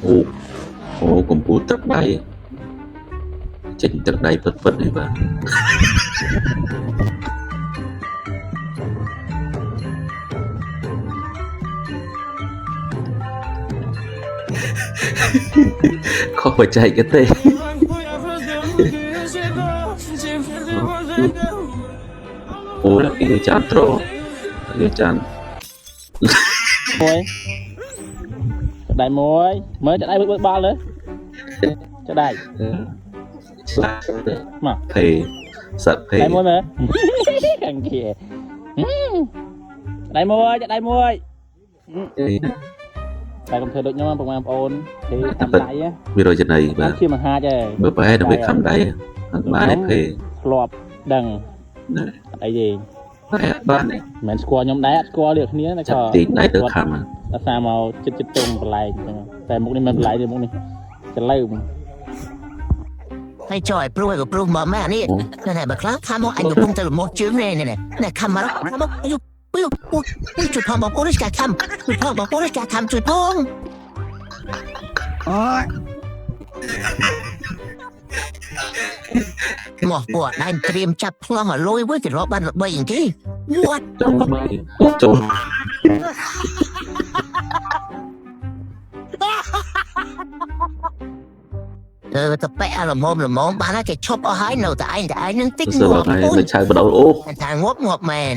អូកំពូលទឹកដៃចេញទឹកដៃពិតៗនេះបាទខុសបច្ចេកទេសអូនេះចានត្រនេះចានមួយដៃមួយមើលចាដៃមួយបាល់លើចាដៃស្លាប់ទៅមកភេសត្វភេដៃមួយមើលខាងkiaដៃមួយចាដៃមួយតែកុំធ្វើដូចខ្ញុំបងប្អូនគេតាមដៃវារយចំណៃបាទជាមហាចហើយបើបែរដើម្បីខំដៃអត់បានទេភេធ្លាប់ដឹងអីទេបែរបានទេមិនស្គាល់ខ្ញុំដែរអត់ស្គាល់ដូចគ្នាតែក៏ទីដៃទៅខំដល់សារមកចិត្តតុងបន្លែងអញ្ចឹងតែមុខនេះមិនបន្លែងទេមុខនេះចលើមហើយចុះឲ្យព្រុសឲ្យក៏ព្រុសមកម៉ែនេះណែបើខ្លះថាមកអញកំពុងតែរមាស់ជើងនេះណែខំមកមកជួយផងបងប្អូននេះការខំជួយផងបងប្អូននេះការខំជួយផងមកពួកដៃត្រៀមចាប់ប្លង់ឲ្យលុយវិញទៅរកបានល្បីយ៉ាងគេវត្តចូលទៅបែកអារមមបានតែឈប់អស់ហើយនៅតែឯងនឹងតិចងាប់ទៅឆៅបដោអូថាងាប់មែន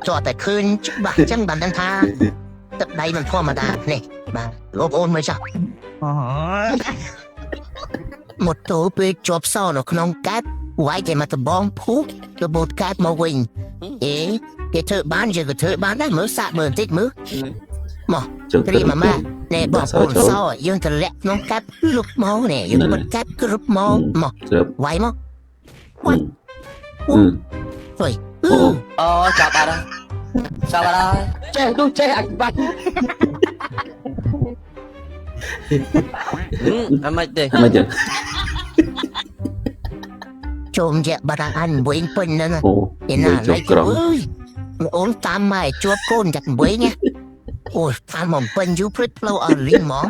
ចោះតែឃើញច្បាស់ចឹងបានដឹងថាទឹកដៃមិនធម្មតានេះបាទលោកអូនមើលចាស់ម៉ូតូពេលជាប់សោនៅក្នុងកែបវាយតែមកដបងភូទៅបូតកែបមកវិញគេធ្វើបានយើងក៏ធ្វើបានដែរមើលសាក់មើលបន្តិចមើលមកគ្រីម៉ាម៉ាណែបងប្អូនសោយើងទៅលាក់ក្នុងកែបលុបមកណែយើងបិទកែបគ្រប់មកវាយមកវាយទៅអូចាប់អត់ចាប់អត់ចេះទូចេះអាចបាច់អត់មិនទេមិនទេចូលជាបាត់អានវិញពេញហ្នឹងឯណាឡៃអើយអូនតាមមកជាប់កូនចាក់វិញណាអូយតាមមកពេញយូព្រឹកផ្លូវអត់លីងហ្មង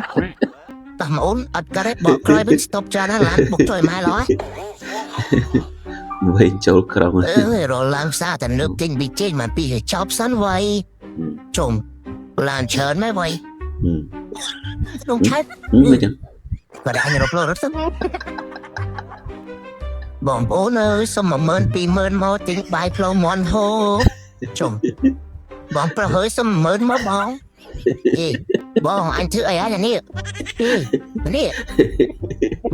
តាមអូនអត់ការ៉េបកក្រោយវិញស្តុបចានណាឡានបុកជួយម៉ែឡើយវិញចូលក្រុងរឡើងផ្សារតែនឹកទិញប៊ីចេញមកពីចប់សិនវ៉ៃជុំឡានច្រើនម៉ែវ៉ៃក្នុងឆែកមិនចឹងគាត់អញរកផ្លូវរត់ទៅបងប្អូនអើយសុំ10000 20000មកទិញបាយផ្លូវមន់ហូជុំបងប្រុសហើយសុំ10000មកបងបងអញធ្វើអីហ្នឹងនេះ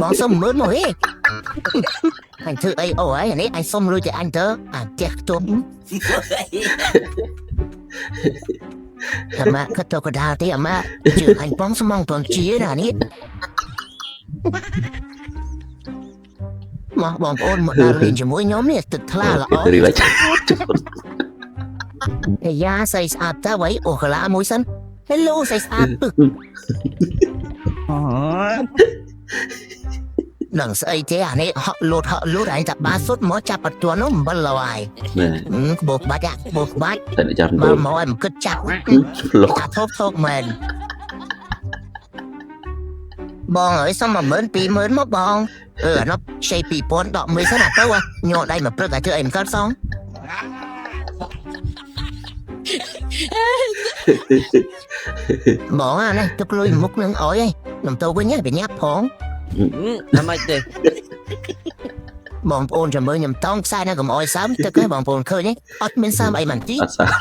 បងសុំ10000មកអញធ្វើអីអូអីនេះអញសុំលុយទៅអញទៅអាផ្ទះខ្ទប់អាម៉ាក់ក៏ទៅកដាលទេអាម៉ាក់ជឿអញបងស្មងបងជាណានេះមកបងប្អូនមកដើរលេងជាមួយខ្ញុំនេះទឹកថ្លាល្អយ៉ាស្អីស្អាតតើវ៉ៃអូកាឡាមួយសិន Hello ស្អីស្អាតនឹងស្អីទេអានេះហក់លូតឯងតាបាសុតមកចាប់អត់ទាន់នោះអំបិលឡើយបោកបាច់តែចាំមកឲ្យមិនគិតចាប់លោកអាធប់មែនបងអើយសុំ10000 20000មកបងអានោះឆេ2000ដកមួយសិនអាទៅញ័រដៃមកព្រឹកឲ្យធ្វើអីមិនកើតសងបងអានេះទឹកលុយមុខនឹងអើយខ្ញុំទៅវិញបញ្ញាប់ផងអត់មិនទេបងប្អូនចាំមើលខ្ញុំតង់ខ្សែនៅកុំអោយសើមទឹកឲ្យបងប្អូនឃើញអត់មានសើមអីមិនទីអត់សើម